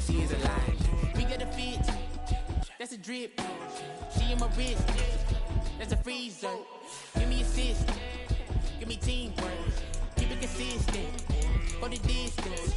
pussy is a lie. We got a fit, that's a drip. She in my wrist, that's a freezer. Give me assist, give me teamwork. Keep it consistent, for the distance.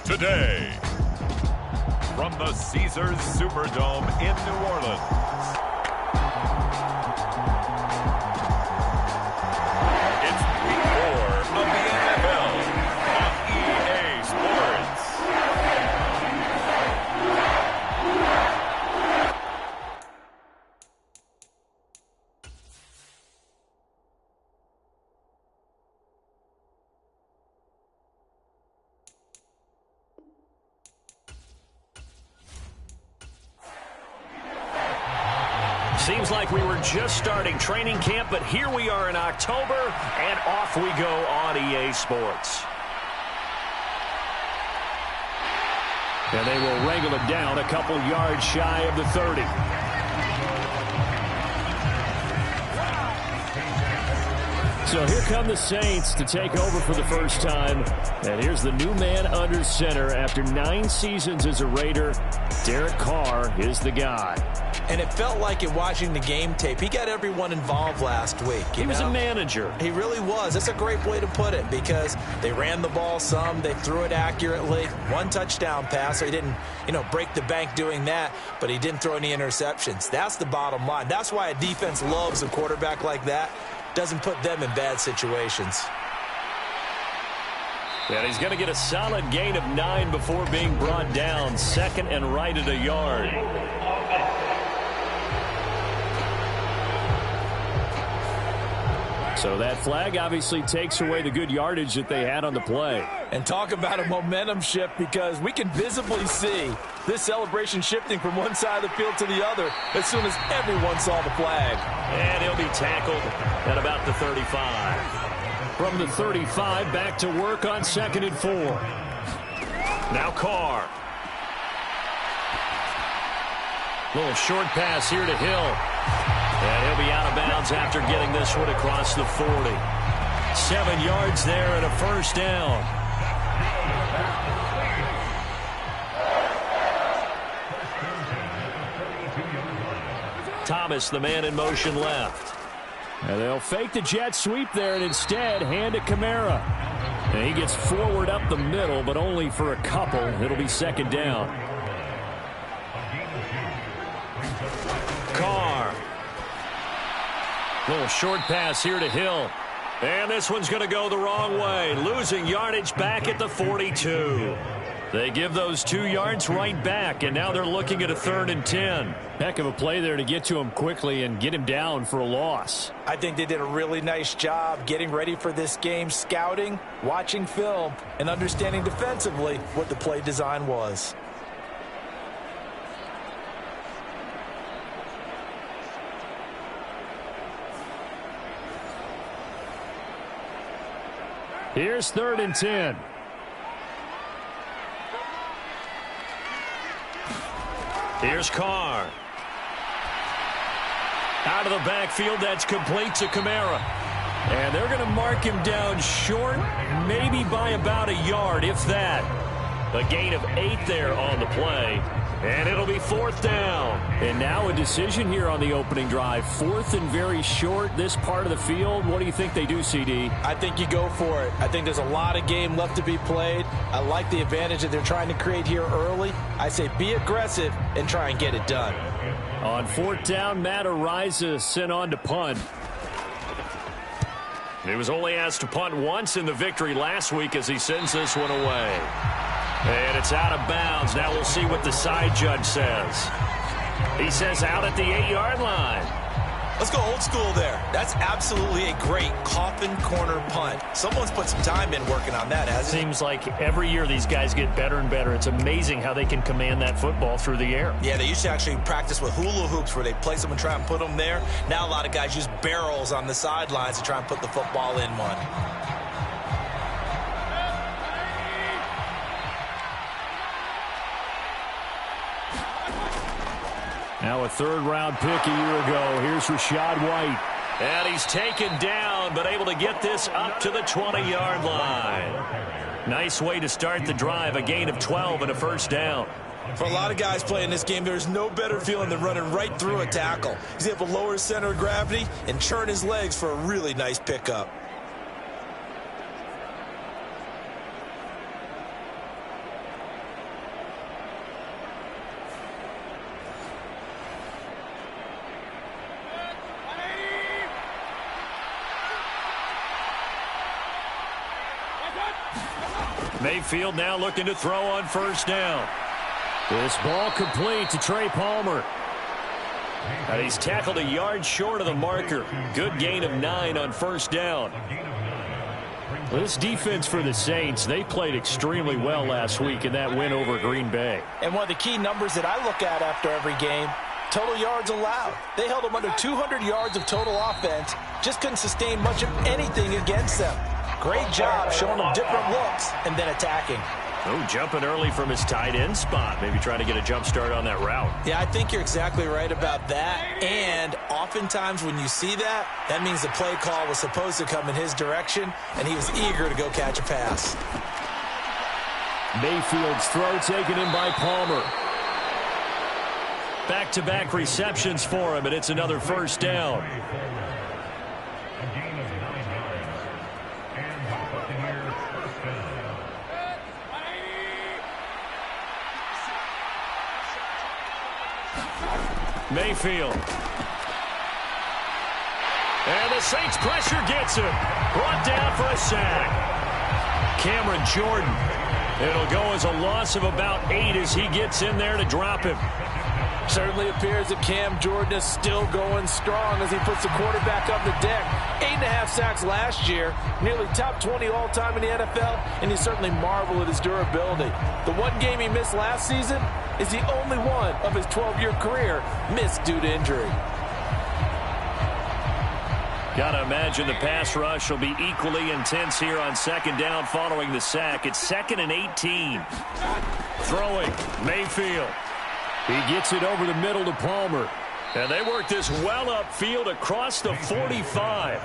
Today, from the Caesars Superdome in New Orleans, it's Week 4 of the NFL on EA Sports. Seems like we were just starting training camp, but here we are in October, and off we go on EA Sports. And they will wrangle it down a couple yards shy of the 30. So here come the Saints to take over for the first time. And here's the new man under center. After 9 seasons as a Raider, Derek Carr is the guy. And it felt like in watching the game tape, he got everyone involved last week. He was a manager. He really was. That's a great way to put it because they ran the ball some. They threw it accurately. 1 touchdown pass, so he didn't, break the bank doing that, but he didn't throw any interceptions. That's the bottom line. That's why a defense loves a quarterback like that. Doesn't put them in bad situations. And he's going to get a solid gain of 9 before being brought down. 2nd and right at a yard. So that flag obviously takes away the good yardage that they had on the play. And talk about a momentum shift because we can visibly see this celebration shifting from one side of the field to the other as soon as everyone saw the flag. And he'll be tackled at about the 35. From the 35, back to work on 2nd and 4. Now Carr. Little short pass here to Hill. And he'll be out of bounds after getting this one across the 40. 7 yards there and a first down. Thomas, the man in motion left. And they'll fake the jet sweep there and instead hand it Kamara. And he gets forward up the middle, but only for a couple. It'll be 2nd down. Carr. Little short pass here to Hill. And this one's going to go the wrong way. Losing yardage back at the 42. They give those 2 yards right back, and now they're looking at a 3rd and 10. Heck of a play there to get to him quickly and get him down for a loss. I think they did a really nice job getting ready for this game, scouting, watching film, and understanding defensively what the play design was. Here's 3rd and 10. Here's Carr. Out of the backfield, that's complete to Kamara. And they're going to mark him down short, maybe by about a yard, if that. A gain of 8 there on the play. And it'll be 4th down. And now a decision here on the opening drive. 4th and very short, this part of the field. What do you think they do, CD? I think you go for it. I think there's a lot of game left to be played. I like the advantage that they're trying to create here early. I say be aggressive and try and get it done. On 4th down, Matt Ariza sent on to punt. He was only asked to punt once in the victory last week as he sends this one away. And it's out of bounds. Now we'll see what the side judge says. He says out at the 8-yard line. Let's go old school there. That's absolutely a great coffin corner punt. Someone's put some time in working on that, hasn't it? Seems like every year these guys get better and better. It's amazing how they can command that football through the air. Yeah, they used to actually practice with hula hoops where they place them and try and put them there. Now a lot of guys use barrels on the sidelines to try and put the football in one. Now a 3rd-round pick a year ago. Here's Rachaad White. And he's taken down, but able to get this up to the 20-yard line. Nice way to start the drive. A gain of 12 and a 1st down. For a lot of guys playing this game, there's no better feeling than running right through a tackle. He's able to lower his center of gravity and churn his legs for a really nice pickup. Mayfield now looking to throw on 1st down. This ball complete to Trey Palmer. And he's tackled a yard short of the marker. Good gain of 9 on 1st down. This defense for the Saints, they played extremely well last week in that win over Green Bay. And one of the key numbers that I look at after every game, total yards allowed. They held them under 200 yards of total offense. Just couldn't sustain much of anything against them. Great job showing them different looks and then attacking. Oh, jumping early from his tight end spot. Maybe trying to get a jump start on that route. Yeah, I think you're exactly right about that. And oftentimes when you see that, that means the play call was supposed to come in his direction, and he was eager to go catch a pass. Mayfield's throw taken in by Palmer. Back-to-back receptions for him, and it's another 1st down. Mayfield. And the Saints pressure gets him. Brought down for a sack. Cameron Jordan. It'll go as a loss of about 8 as he gets in there to drop him. Certainly appears that Cam Jordan is still going strong as he puts the quarterback on the deck. 8.5 sacks last year, nearly top 20 all-time in the NFL, and you certainly marvel at his durability. The one game he missed last season is the only one of his 12-year career missed due to injury. Got to imagine the pass rush will be equally intense here on 2nd down following the sack. It's 2nd and 18. Throwing, Mayfield. He gets it over the middle to Palmer. And they work this well upfield across the 45.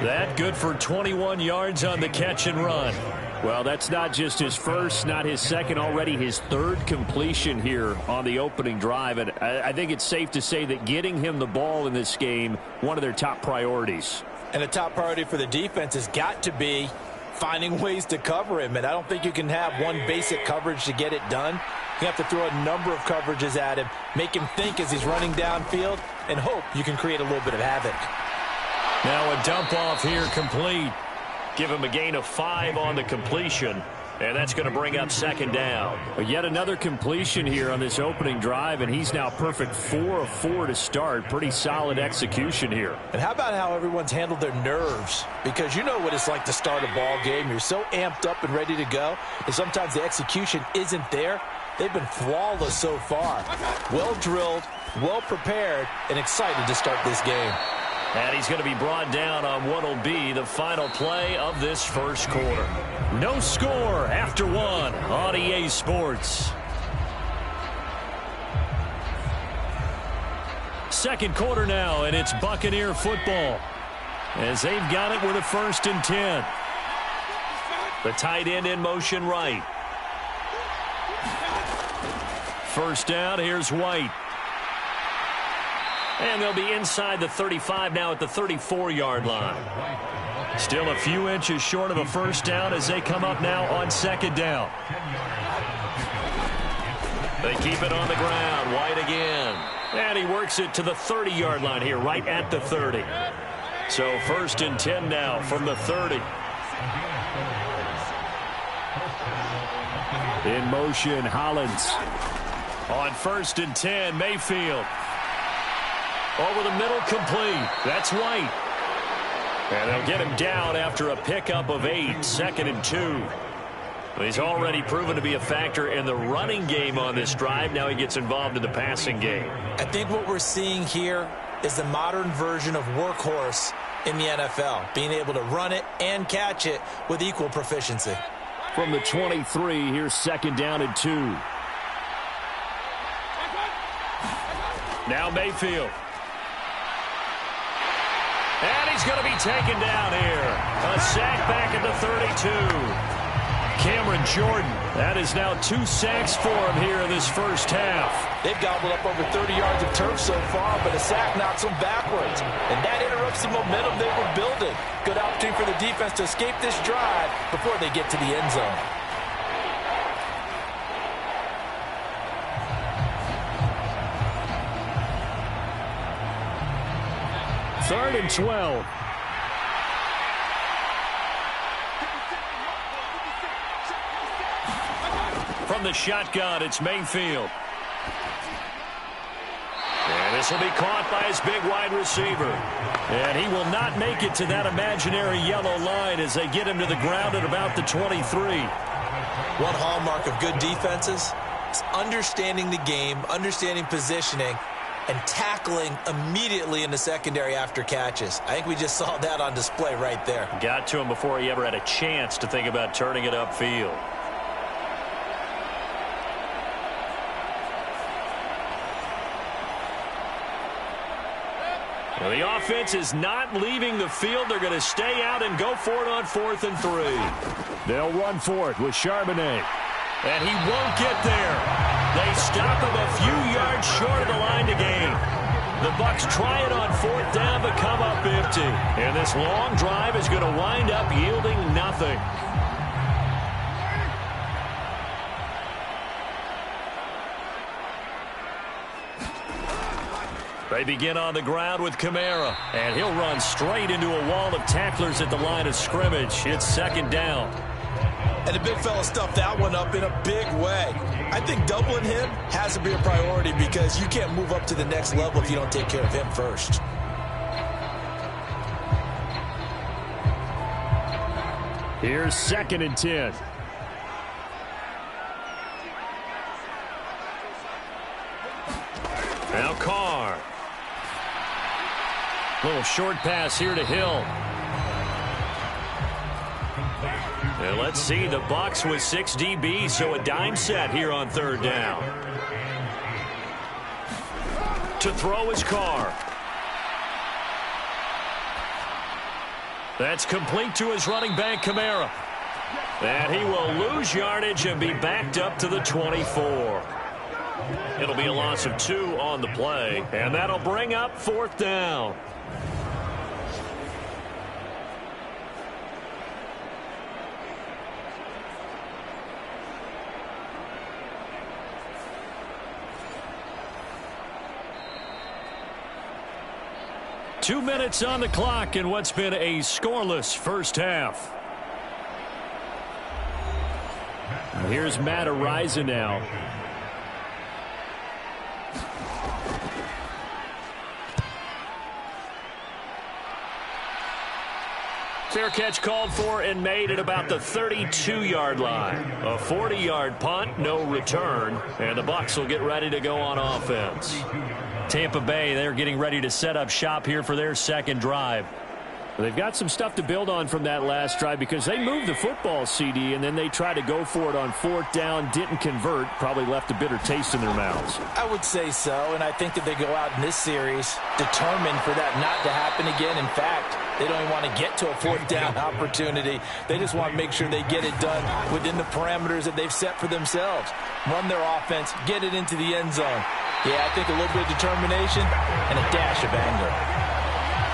That good for 21 yards on the catch and run. Well, that's not just his first, not his second, already his 3rd completion here on the opening drive. And I think it's safe to say that getting him the ball in this game, one of their top priorities. And a top priority for the defense has got to be finding ways to cover him. And I don't think you can have one basic coverage to get it done. You have to throw a number of coverages at him, make him think as he's running downfield, and hope you can create a little bit of havoc. Now a dump off here complete. Give him a gain of 5 on the completion. And that's going to bring up 2nd down. But yet another completion here on this opening drive, and he's now perfect 4 of 4 to start. Pretty solid execution here. And how about how everyone's handled their nerves? Because you know what it's like to start a ball game. You're so amped up and ready to go, and sometimes the execution isn't there. They've been flawless so far. Well drilled, well prepared, and excited to start this game. And he's going to be brought down on what will be the final play of this 1st quarter. No score after 1 on EA Sports. 2nd quarter now, and it's Buccaneer football. as they've got it with a 1st and 10. The tight end in motion right. 1st down, here's White. And they'll be inside the 35 now at the 34-yard line. Still a few inches short of a 1st down as they come up now on 2nd down. They keep it on the ground. White again. And he works it to the 30-yard line here, right at the 30. So 1st and 10 now from the 30. In motion, Hollins. On 1st and 10, Mayfield. Over the middle, complete. That's White. And they'll get him down after a pickup of 8, 2nd and 2. He's already proven to be a factor in the running game on this drive. Now he gets involved in the passing game. I think what we're seeing here is the modern version of workhorse in the NFL, being able to run it and catch it with equal proficiency. From the 23, here's 2nd down and 2. Now Mayfield. And he's going to be taken down here. A sack back at the 32. Cameron Jordan, that is now 2 sacks for him here in this 1st half. They've gobbled up over 30 yards of turf so far, but a sack knocks them backwards. And that interrupts the momentum they were building. Good opportunity for the defense to escape this drive before they get to the end zone. Third and 12. From the shotgun, it's Mayfield. And this will be caught by his big wide receiver. And he will not make it to that imaginary yellow line as they get him to the ground at about the 23. One hallmark of good defenses is understanding the game, understanding positioning, and tackling immediately in the secondary after catches. I think we just saw that on display right there. Got to him before he ever had a chance to think about turning it upfield. Well, the offense is not leaving the field. They're going to stay out and go for it on 4th and 3. They'll run for it with Charbonnet. And he won't get there. They stop him a few yards short of the line to gain. The Bucs try it on 4th down but come up empty. And this long drive is going to wind up yielding nothing. They begin on the ground with Kamara, and he'll run straight into a wall of tacklers at the line of scrimmage. It's 2nd down. And the big fella stuffed that one up in a big way. I think doubling him has to be a priority because you can't move up to the next level if you don't take care of him first. Here's 2nd and 10. Now Carr. Little short pass here to Hill. And let's see, the Bucs with 6 DBs, so a dime set here on 3rd down. To throw is Carr. That's complete to his running back, Kamara. And he will lose yardage and be backed up to the 24. It'll be a loss of 2 on the play, and that'll bring up 4th down. Two minutes on the clock in what's been a scoreless 1st half. Here's Matt Ariza now. Fair catch called for and made at about the 32-yard line. A 40-yard punt, no return, and the Bucs will get ready to go on offense. Tampa Bay, they're getting ready to set up shop here for their 2nd drive. They've got some stuff to build on from that last drive because they moved the football, CD, and then they tried to go for it on 4th down, didn't convert, probably left a bitter taste in their mouths. I would say so, and I think that they go out in this series determined for that not to happen again. In fact, they don't even want to get to a 4th down opportunity. They just want to make sure they get it done within the parameters that they've set for themselves. Run their offense, get it into the end zone. Yeah, I think a little bit of determination and a dash of anger.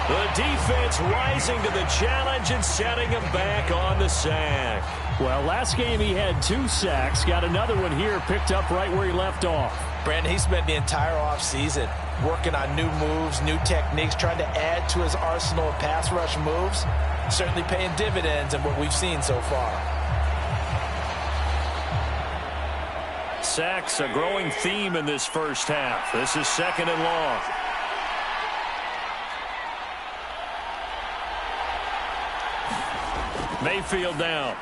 The defense rising to the challenge and setting him back on the sack. Well, last game he had 2 sacks. Got another one here, picked up right where he left off. Brandon, he spent the entire offseason working on new moves, new techniques, trying to add to his arsenal of pass rush moves. Certainly paying dividends in what we've seen so far. Sacks, a growing theme in this first half. This is 2nd and long. Mayfield down.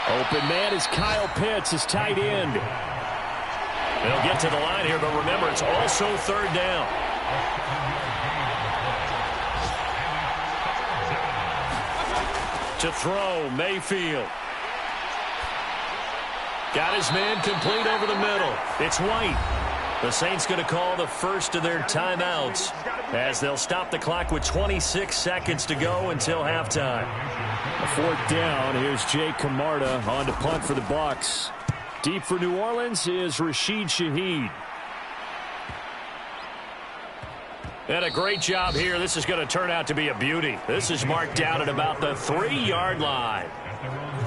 Open man is Kyle Pitts, his tight end. They'll get to the line here, but remember, it's also 3rd down. To throw, Mayfield. Got his man complete over the middle. It's White. The Saints going to call the first of their timeouts as they'll stop the clock with 26 seconds to go until halftime. A 4th down. Here's Jay Camarda on to punt for the Bucs. Deep for New Orleans is Rashid Shaheed. And a great job here. This is going to turn out to be a beauty. This is marked down at about the 3-yard line.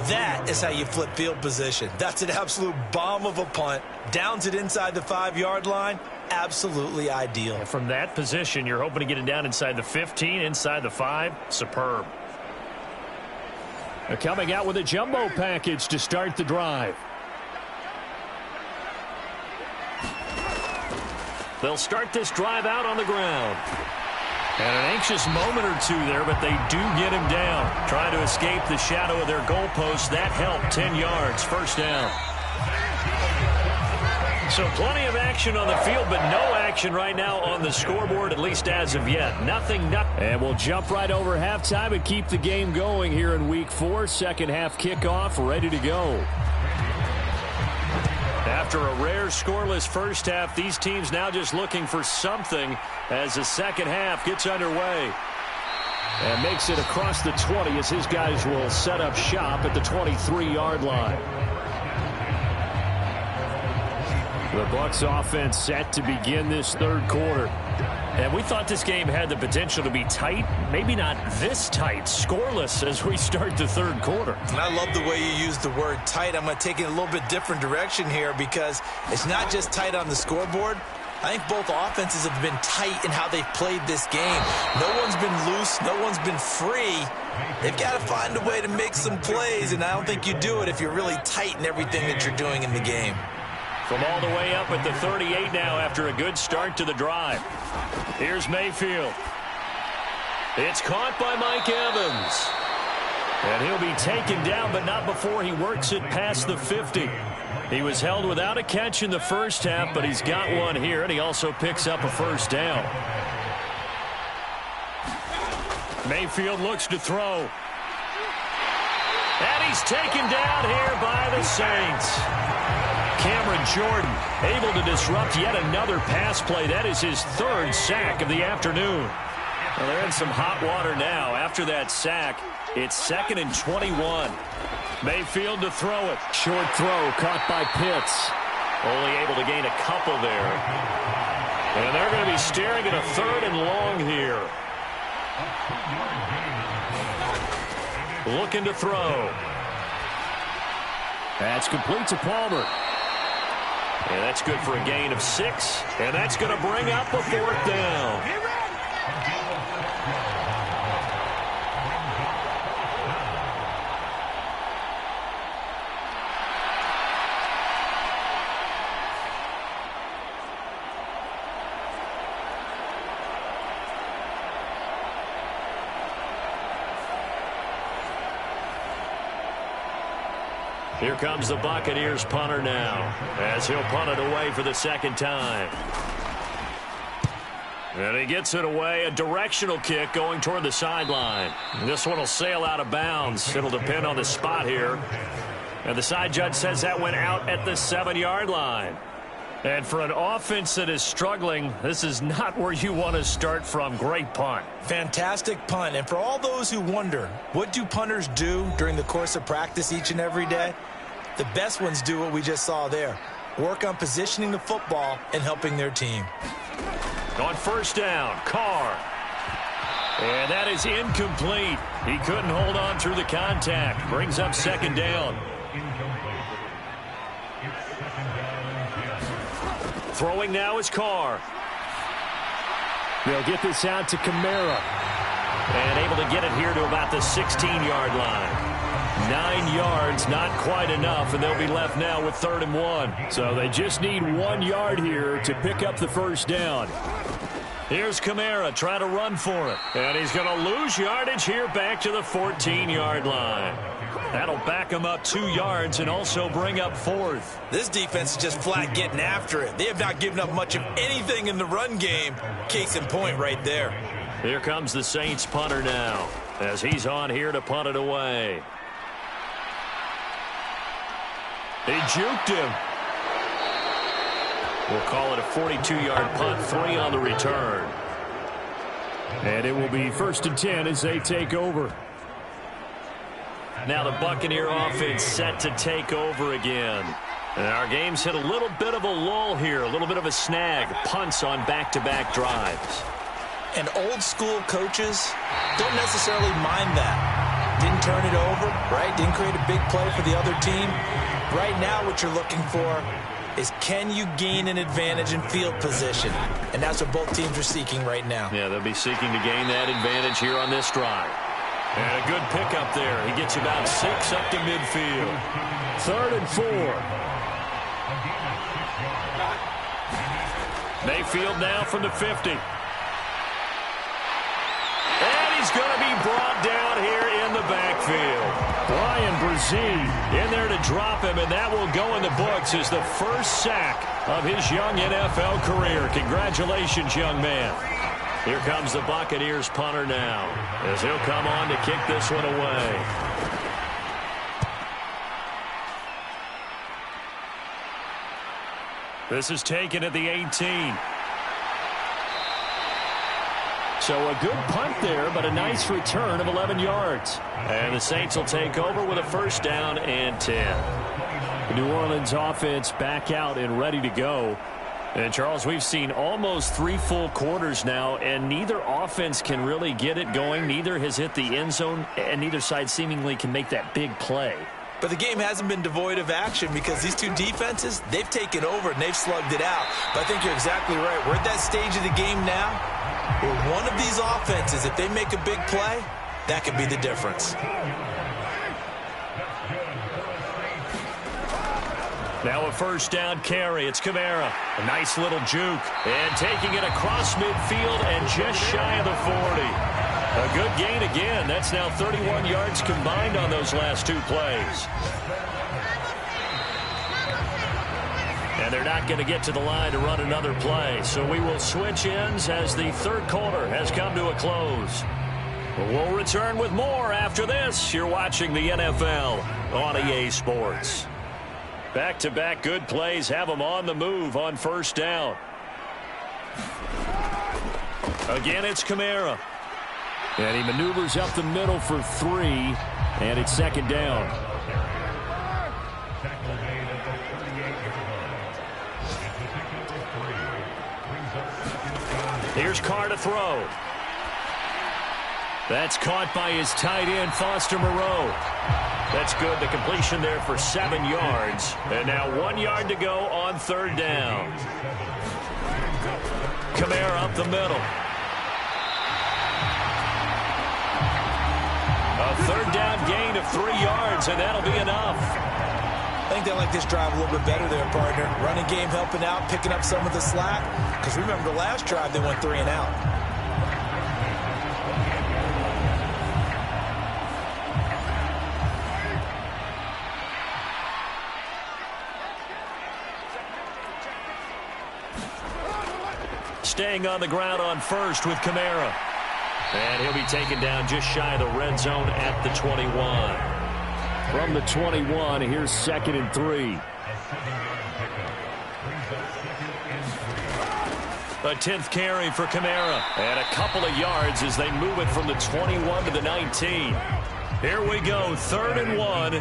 That is how you flip field position. That's an absolute bomb of a punt. Downs it inside the 5-yard line. Absolutely ideal. And from that position, you're hoping to get it down inside the 15, inside the 5. Superb. They're coming out with a jumbo package to start the drive. They'll start this drive out on the ground. And an anxious moment or two there, but they do get him down. Trying to escape the shadow of their goalpost. That helped. 10 yards. 1st down. So plenty of action on the field, but no action right now on the scoreboard, at least as of yet. Nothing. And we'll jump right over halftime and keep the game going here in Week 4. Second half kickoff, ready to go. After a rare scoreless first half, these teams now just looking for something as the second half gets underway. And makes it across the 20 as his guys will set up shop at the 23-yard line. The Bucs offense set to begin this 3rd quarter. And we thought this game had the potential to be tight. Maybe not this tight, scoreless as we start the 3rd quarter. And I love the way you use the word tight. I'm going to take it a little bit different direction here because it's not just tight on the scoreboard. I think both offenses have been tight in how they've played this game. No one's been loose. No one's been free. They've got to find a way to make some plays, and I don't think you do it if you're really tight in everything that you're doing in the game. From all the way up at the 38 now after a good start to the drive. Here's Mayfield. It's caught by Mike Evans. And he'll be taken down, but not before he works it past the 50. He was held without a catch in the first half, but he's got one here, and he also picks up a 1st down. Mayfield looks to throw. And he's taken down here by the Saints. Cameron Jordan able to disrupt yet another pass play. That is his 3rd sack of the afternoon. Well, they're in some hot water now. After that sack, it's 2nd and 21. Mayfield to throw it. Short throw caught by Pitts. Only able to gain a couple there. And they're going to be staring at a 3rd and long here. Looking to throw. That's complete to Palmer. And that's good for a gain of 6. And that's going to bring up a 4th down. Here comes the Buccaneers punter now as he'll punt it away for the 2nd time. And he gets it away, a directional kick going toward the sideline. This one will sail out of bounds. It'll depend on the spot here. And the side judge says that went out at the 7-yard line. And for an offense that is struggling, this is not where you want to start from. Great punt. Fantastic punt. And for all those who wonder, what do punters do during the course of practice each and every day? The best ones do what we just saw there. Work on positioning the football and helping their team. On first down, Carr. And that is incomplete. He couldn't hold on through the contact. Brings up second down. Throwing now is Carr. They'll get this out to Kamara. And able to get it here to about the 16-yard line. 9 yards, not quite enough, and they'll be left now with 3rd and 1. So they just need 1 yard here to pick up the first down. Here's Kamara trying to run for it. And he's going to lose yardage here back to the 14-yard line. That'll back him up 2 yards and also bring up 4th. This defense is just flat getting after it. They have not given up much of anything in the run game. Case in point right there. Here comes the Saints punter now as he's on here to punt it away. He juked him. We'll call it a 42-yard punt, 3 on the return. And it will be 1st and 10 as they take over. Now the Buccaneer offense set to take over again. And our game's hit a little bit of a lull here, a little bit of a snag. Punts on back-to-back drives. And old-school coaches don't necessarily mind that. Didn't turn it over, right? Didn't create a big play for the other team. Right now what you're looking for is can you gain an advantage in field position? And that's what both teams are seeking right now. Yeah, they'll be seeking to gain that advantage here on this drive. And a good pickup there. He gets about 6 up to midfield. 3rd and 4. Mayfield now from the 50. And he's going to be brought down here in the backfield. Brian Brzee in there to drop him, and that will go in the books as the first sack of his young NFL career. Congratulations, young man. Here comes the Buccaneers punter now as he'll come on to kick this one away. This is taken at the 18. So a good punt there, but a nice return of 11 yards. And the Saints will take over with a 1st down and 10. The New Orleans offense back out and ready to go. And, Charles, we've seen almost 3 full quarters now, and neither offense can really get it going. Neither has hit the end zone, and neither side seemingly can make that big play. But the game hasn't been devoid of action because these two defenses, they've taken over and they've slugged it out. But I think you're exactly right. We're at that stage of the game now where one of these offenses, if they make a big play, that could be the difference. Now a 1st down carry. It's Kamara. A nice little juke. And taking it across midfield and just shy of the 40. A good gain again. That's now 31 yards combined on those last 2 plays. And they're not going to get to the line to run another play. So we will switch ends as the 3rd quarter has come to a close. We'll return with more after this. You're watching the NFL on EA Sports. Back-to-back good plays have them on the move on 1st down. Again, it's Kamara. And he maneuvers up the middle for 3, and it's 2nd down. Here's Carr to throw. That's caught by his tight end, Foster Moreau. That's good. The completion there for 7 yards. And now 1 yard to go on 3rd down. Kamara up the middle. A 3rd down gain of 3 yards, and that'll be enough. I think they like this drive a little bit better there, partner. Running game helping out, picking up some of the slack. Because remember, the last drive they went 3 and out. staying on the ground on first with Kamara. And he'll be taken down just shy of the red zone at the 21. From the 21, here's 2nd and 3. A 10th carry for Kamara. And a couple of yards as they move it from the 21 to the 19. Here we go, 3rd and 1.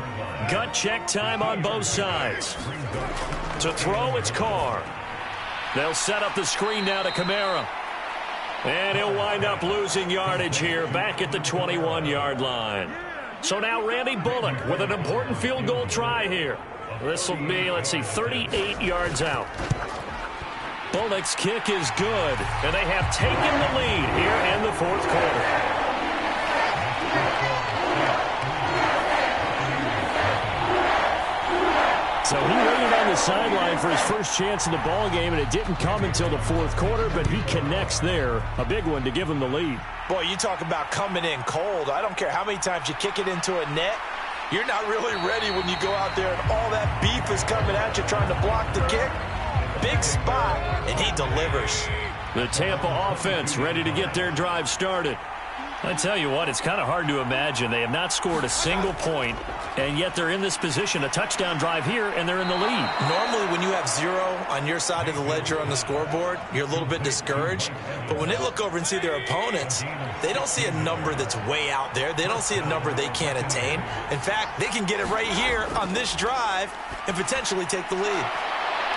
Gut check time on both sides. To throw, it's Carr. They'll set up the screen now to Kamara. And he'll wind up losing yardage here back at the 21-yard line. So now Randy Bullock with an important field goal try here. This will be, 38 yards out. Bullock's kick is good, and they have taken the lead here in the 4th quarter. So he waited on the sideline for his first chance in the ball game, and it didn't come until the 4th quarter, but he connects there. A big one to give him the lead. Boy, you talk about coming in cold. I don't care how many times you kick it into a net. You're not really ready when you go out there and all that beef is coming at you trying to block the kick. Big spot, and he delivers. The Tampa offense ready to get their drive started. I tell you what, it's kind of hard to imagine. They have not scored a single point, and yet they're in this position, a touchdown drive here, and they're in the lead. Normally, when you have 0 on your side of the ledger on the scoreboard, you're a little bit discouraged. But when they look over and see their opponents, they don't see a number that's way out there. They don't see a number they can't attain. In fact, they can get it right here on this drive and potentially take the lead.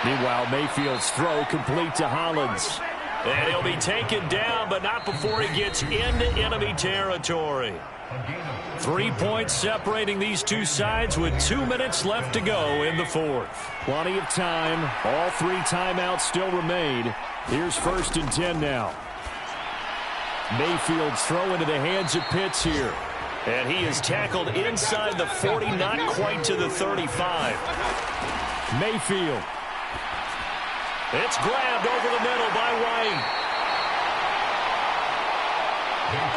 Meanwhile, Mayfield's throw complete to Hollins. And he'll be taken down, but not before he gets into enemy territory. 3 points separating these two sides with 2 minutes left to go in the 4th. Plenty of time. All 3 timeouts still remain. Here's 1st and 10 now. Mayfield's throw into the hands of Pitts here. And he is tackled inside the 40, not quite to the 35. Mayfield. It's grabbed over the middle by White.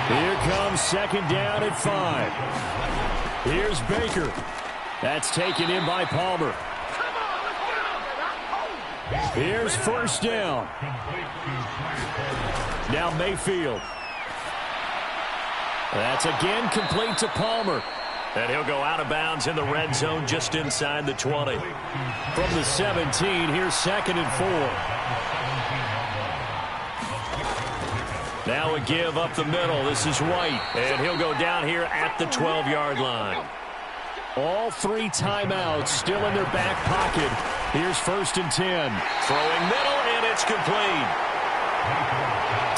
Here comes 2nd down at 5. Here's Baker. That's taken in by Palmer. Here's 1st down. Now Mayfield. That's again complete to Palmer. And he'll go out of bounds in the red zone just inside the 20. From the 17, here's 2nd and 4. Now a give up the middle. This is White. And he'll go down here at the 12-yard line. All 3 timeouts still in their back pocket. Here's 1st and 10. Throwing middle, and it's complete.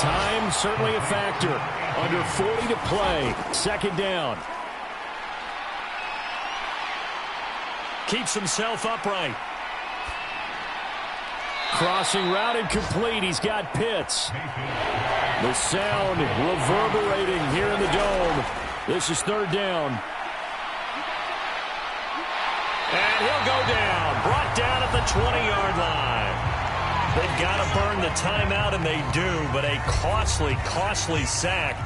Time certainly a factor. Under 40 to play. 2nd down. Keeps himself upright. Crossing route and complete. He's got Pitts. The sound reverberating here in the dome. This is 3rd down. And he'll go down. Brought down at the 20-yard line. They've got to burn the timeout, and they do, but a costly, costly sack.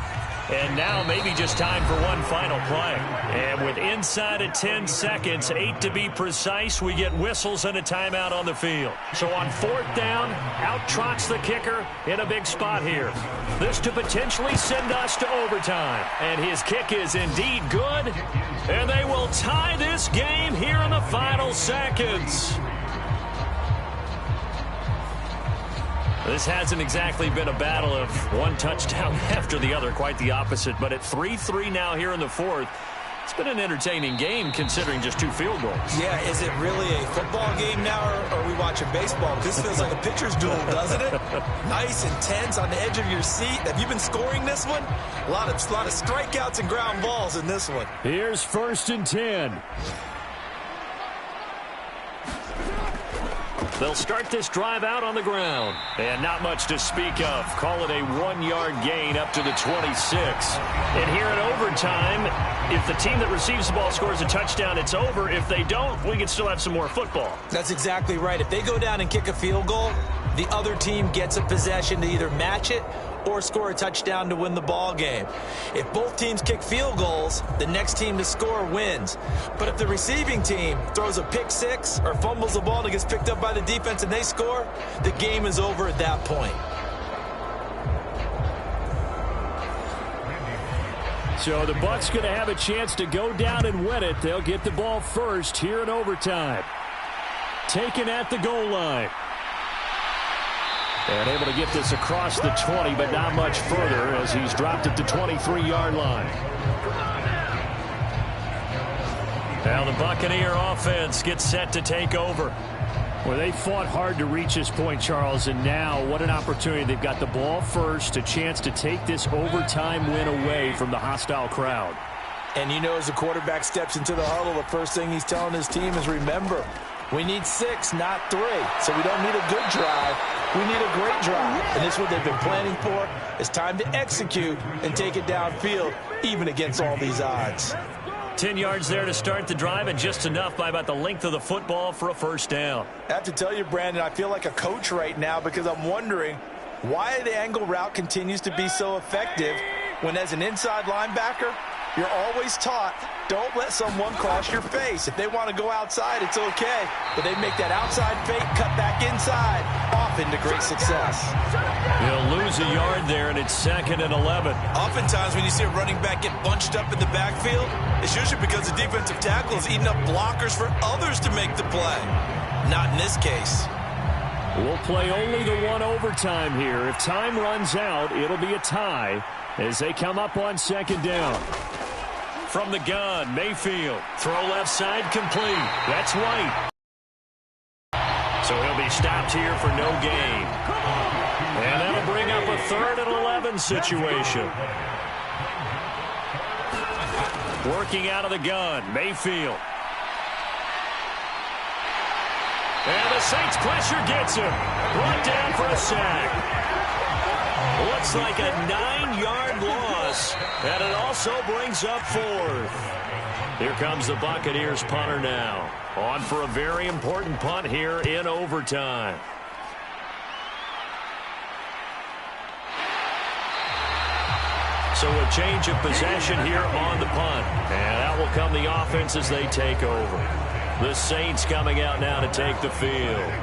And now maybe just time for one final play. And with inside of 10 seconds, 8 to be precise, we get whistles and a timeout on the field. So on 4th down, out trots the kicker in a big spot here. This to potentially send us to overtime. And his kick is indeed good. And they will tie this game here in the final seconds. This hasn't exactly been a battle of one touchdown after the other, quite the opposite. But at 3-3 now here in the 4th, it's been an entertaining game considering just 2 field goals. Yeah, is it really a football game now, or are we watching baseball? This feels like a pitcher's duel, doesn't it? Nice, intense, on the edge of your seat. Have you been scoring this one? A lot of strikeouts and ground balls in this one. Here's 1st and 10. They'll start this drive out on the ground. And not much to speak of. Call it a 1-yard gain up to the 26. And here in overtime, if the team that receives the ball scores a touchdown, it's over. If they don't, we can still have some more football. That's exactly right. If they go down and kick a field goal, the other team gets a possession to either match it or score a touchdown to win the ball game. If both teams kick field goals, the next team to score wins. But if the receiving team throws a pick six or fumbles the ball and it gets picked up by the defense and they score, the game is over at that point. So the Bucs going to have a chance to go down and win it. They'll get the ball first here in overtime. Taken at the goal line. And able to get this across the 20, but not much further as he's dropped it to 23-yard line. Now the Buccaneer offense gets set to take over. Well, they fought hard to reach this point, Charles, and now what an opportunity. They've got the ball first, a chance to take this overtime win away from the hostile crowd. And you know, as the quarterback steps into the huddle, the first thing he's telling his team is, remember, we need 6, not 3. So we don't need a good drive. We need a great drive. And this is what they've been planning for. It's time to execute and take it downfield, even against all these odds. 10 yards there to start the drive, and just enough by about the length of the football for a first down. I have to tell you, Brandon, I feel like a coach right now because I'm wondering why the angle route continues to be so effective when, as an inside linebacker, you're always taught, don't let someone cross your face. If they want to go outside, it's okay. But they make that outside fake, cut back inside, off into great success. He'll lose a yard there, and it's 2nd and 11. Oftentimes when you see a running back get bunched up in the backfield, it's usually because the defensive tackle is eating up blockers for others to make the play. Not in this case. We'll play only the one overtime here. If time runs out, it'll be a tie as they come up on 2nd down. From the gun, Mayfield. Throw left side complete. That's White. So he'll be stopped here for no gain. And that'll bring up a 3rd and 11 situation. Working out of the gun, Mayfield. And the Saints pressure gets him. Brought down for a sack. Looks like a 9-yard loss, and it also brings up 4th. Here comes the Buccaneers punter now. On for a very important punt here in overtime. So a change of possession here on the punt. And that will come the offense as they take over. The Saints coming out now to take the field.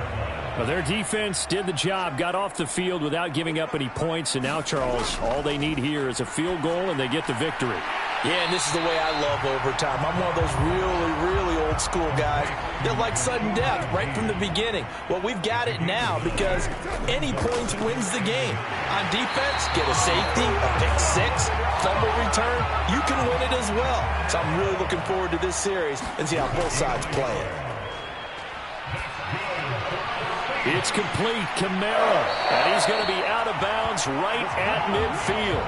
Well, their defense did the job, got off the field without giving up any points, and now, Charles, all they need here is a field goal, and they get the victory. Yeah, and this is the way I love overtime. I'm one of those really old school guys that like sudden death right from the beginning. Well, we've got it now because any points wins the game. On defense, get a safety, a pick 6, fumble return, you can win it as well. So I'm really looking forward to this series and see how both sides play it. It's complete, Kamara, and he's going to be out of bounds right at midfield.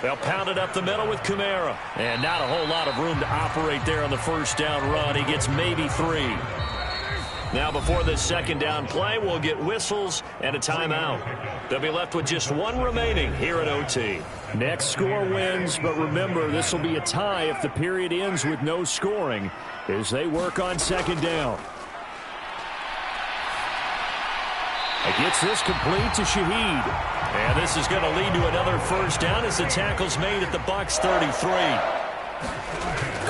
They'll pound it up the middle with Kamara. And not a whole lot of room to operate there on the first down run. He gets maybe 3. Now before this 2nd down play, we'll get whistles and a timeout. They'll be left with just 1 remaining here at OT. Next score wins, but remember, this will be a tie if the period ends with no scoring as they work on 2nd down. It gets this complete to Shaheed. And this is going to lead to another first down as the tackle's made at the Bucs 33.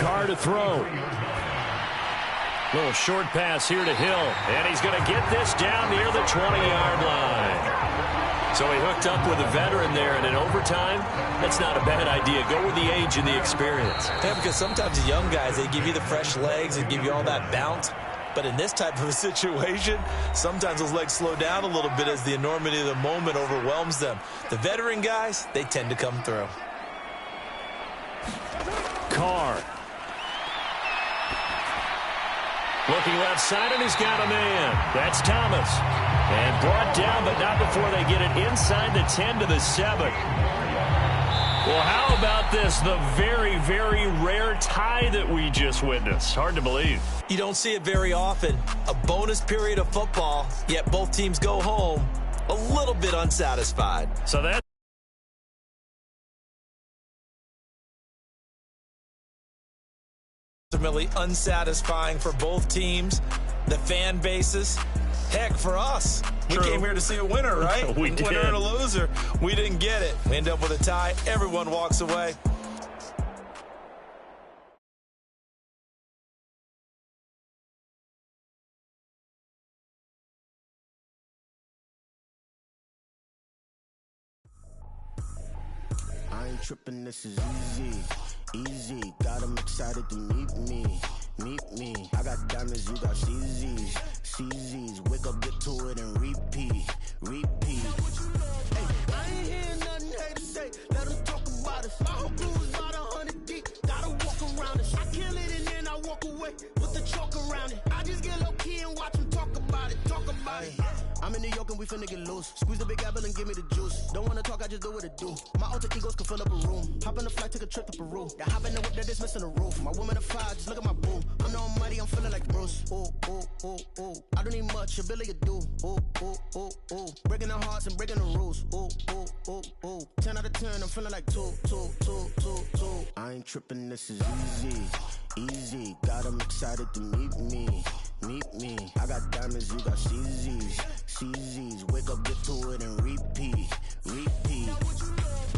Carr to throw. Little short pass here to Hill. And he's going to get this down near the 20-yard line. So he hooked up with a veteran there, and in overtime, that's not a bad idea. Go with the age and the experience. Yeah, because sometimes the young guys, they give you the fresh legs and give you all that bounce. But in this type of a situation, sometimes those legs slow down a little bit as the enormity of the moment overwhelms them. The veteran guys, they tend to come through. Carr. Looking left side, and he's got a man. That's Thomas. And brought down, but not before they get it inside the 10 to the 7. Well, how about this? The very, very rare tie that we just witnessed. Hard to believe. You don't see it very often. A bonus period of football, yet both teams go home a little bit unsatisfied. So that ultimately unsatisfying for both teams, the fan bases. Heck, for us, we came here to see a winner, right? We did. Winner and a loser. We didn't get it. We end up with a tie. Everyone walks away. ain't tripping, this is easy. Easy, got 'em excited to meet me. Meet me. I got diamonds, you got CZs. CZs, wake up, get to it, and repeat. Repeat. Hey, I ain't hearing nothing hate to say. Let them talk about us. My whole crew is about 100 deep. Gotta walk around it. I kill it and then I walk away with the chalk around it. I just get low key and watch them talk about it. Talk about it. I'm in New York and we finna get loose. Squeeze the big apple and give me the juice. Don't wanna talk, I just do what it do. My alter egos can fill up a room. Hop in the flight, take a trip to Peru. They hop in the whip, they're just missing the roof. My woman a fire, just look at my boo. I'm the almighty, I'm feeling like Bruce. Ooh, ooh, ooh, ooh. I don't need much, ability to do. Ooh, ooh, ooh, ooh. Breaking the hearts and breaking the rules. Ooh, ooh, ooh, ooh. 10 out of 10, I'm feeling like 2, 2, 2, 2, 2. I ain't tripping, this is easy. Easy, got 'em excited to meet me. Meet me. I got diamonds, you got CZs. CZs, wake up, get to it, and repeat. Repeat.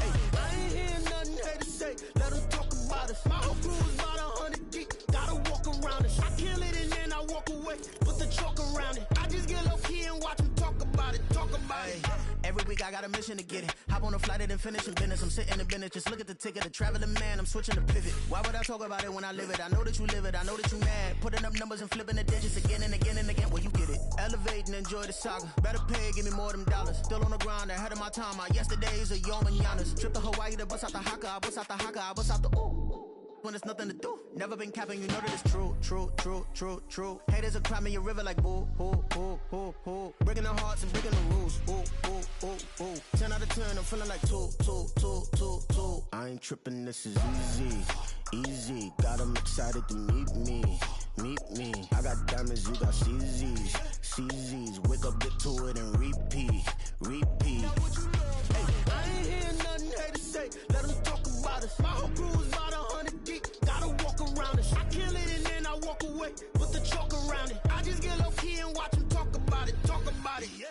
Hey, I ain't hearing nothing hate to say. Let them talk about us. My whole crew is about 100 deep. Gotta walk around it. I kill it and then I walk away with the chalk around it. I just get low key and watch them talk about it. Talk about it. Every week I got a mission to get it. Hop on a flight and then finish in business. I'm sitting in business, just look at the ticket. A traveling man, I'm switching to pivot. Why would I talk about it when I live it? I know that you live it, I know that you mad. Putting up numbers and flipping the digits again and again and again. Well, you get it. Elevate and enjoy the saga. Better pay, give me more than dollars. Still on the grind, ahead of my time. My yesterdays are yo mananas. Trip to Hawaii to bust out the haka. I bust out the haka, I bust out the ooh. When there's nothing to do. Never been capping, you know that it's true, true, true, true, true. Haters are climbing your river like boo, hoo, hoo, hoo, hoo. Breaking the hearts and breaking the rules. Ooh, ooh, ooh, ooh. 10 out of 10, I'm feeling like 2, 2, 2, 2, 2. I ain't tripping, this is easy. Easy, got 'em excited to meet me. Meet me. I got diamonds, you got CZs. CZs, wake up, get to it, and repeat. Repeat. Hey, I ain't hearing nothing hate to say. Let them talk about us. My whole crew is about 100 deep. Gotta walk around it. I kill it and then I walk away with the chalk around it. I just get low key and watch them talk about it. Talk about it, yeah.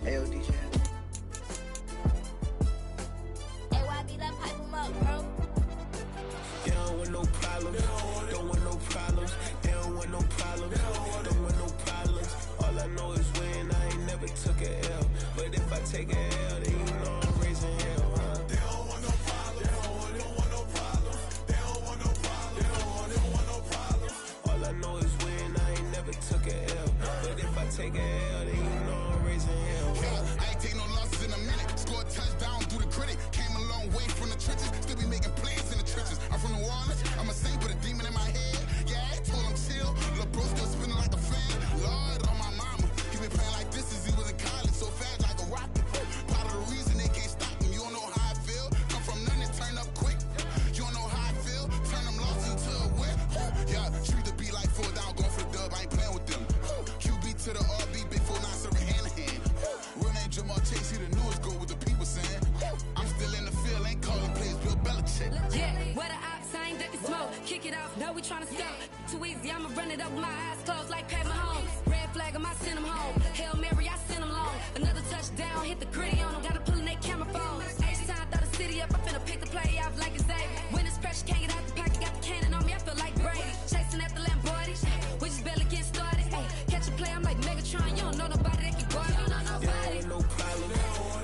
Hey, DJ. Hey, why be that pipe 'em up, bro? They don't want no problems. Don't want no problems. They don't want no problems. Don't want no problems. All I know is win. I ain't never took a L. But if I take a L, then you know I'm raising hell, huh? They don't want no problems. They don't want no problems. They don't want no problems. They don't want no problems. All I know is win. I ain't never took a L. But if I take a L, then you know I'm raising hell, huh? I ain't take no losses in a minute. Scored a touchdown through the critic. Came a long way from the trenches. Still be making plays in the trenches. I'm from New Orleans. I'm a saint with a demon in my head. Yeah, I told him chill. Lil' bro still spinning like a fan. Lord on my mama. He been playing like this since he was in college. So fast like a rocket. Part of the reason they can't stop him. You don't know how I feel. Come from nothing, turn up quick. You don't know how I feel. Turn them losses into a win. Yeah, treat the beat like 4 down. Going for the dub. I ain't playing with them. QB to the RB. Big 4-9 serving hand in hand. Real name Jamal Chase. He the newest goal with the people saying. I'm still in the field. Ain't calling plays. Bill Belichick. Yeah, where the ops ain't ducking smoke. Kick it off, know we tryna scope. Too easy, I'ma run it up with my eyes closed like Pat Mahomes. Red flag, I send them home. Hail Mary, I send them long. Another touchdown, hit the gritty on them. Gotta pull in they camera phones. H-time, throw the city up. I finna pick the play off like it's Xavier. When it's pressure, can't get out the pocket. Got the cannon on me, I feel like Brady. Chasing after Lamborghini, we just barely get started. Ay, catch a play, I'm like Megatron. You don't know nobody that can guard it. You don't know nobody. They don't want no problems.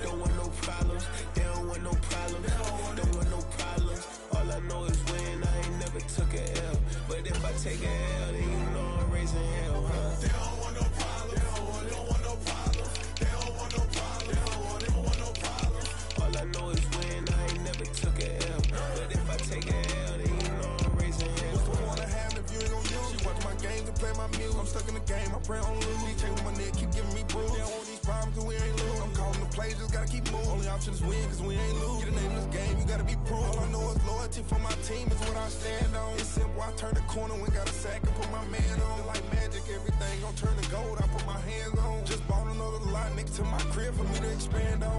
Don't want no problems. They don't want no problems. Don't want no problems. All I know is win. I ain't never took a L. But if I take a L, then you know I'm raising hell, huh? They don't want no problems. They don't want no problems. They don't want no problems. They don't want no problems. All I know is win. I ain't never took a L. But if I take a L, then you know I'm raising hell. What's the point of having if you ain't gon' use? She watch my games and play my music. I'm stuck in the game. I pray on lose. These chains on my neck keep giving me bruises. They don't want these problems 'cause we ain't lose. I'm calling the plays, just gotta keep moving. Only option is win 'cause we ain't lose. Get a name in this game, you gotta be proof. All I know is loyalty for my team is what I stand on. It's simple, I turn the corner when got a sack and put my man on. Like magic, everything gon' turn to gold, I put my hands on. Just bought another lot next to my crib for me to expand on.